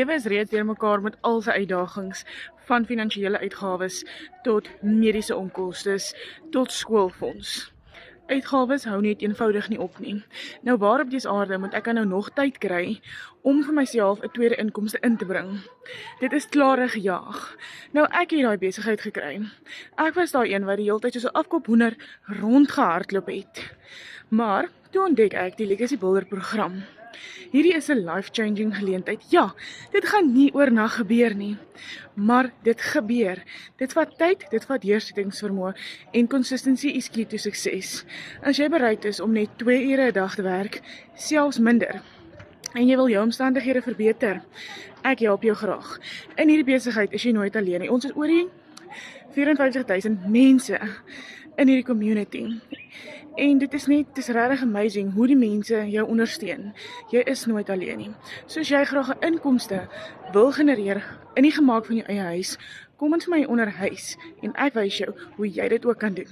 Lewe is reeds deur mekaar met al sy uitdagings, van finansiële uitgawes tot mediese onkostes tot skoolfonds. Uitgawes hou net eenvoudig nie op nie. Nou waar op dese aarde moet ek nou nog tyd kry om vir myself 'n tweede inkomste in te bring? Dit is klare gejaag. Nou ek het daai besigheid gekry. Ek was daai een wat die hele tyd soos 'n afkoophoender rondgehardloop het. Maar toe ontdek ek die Legacy Builder program. Hierdie is 'n life-changing geleentheid. Ja, dit gaan nie oornag gebeur nie, maar dit gebeur. Dit vat tyd, dit vat deursettingsvermoë en consistency is key to sukses. As jy bereid is om net 2 ure 'n dag te werk, selfs minder, en jy wil jou omstandighede verbeter, ek help jou graag. In hierdie besigheid is jy nooit alleen nie. Ons is oor die 54,000 mense in hierdie community. En dit is regtig amazing hoe die mense jou ondersteun. Jy is nooit alleen nie. Soos jy graag 'n inkomste wil genereer in die gemaak van jou eie huis, kom ons vir my onder huis en ek wys jou hoe jy dit ook kan doen.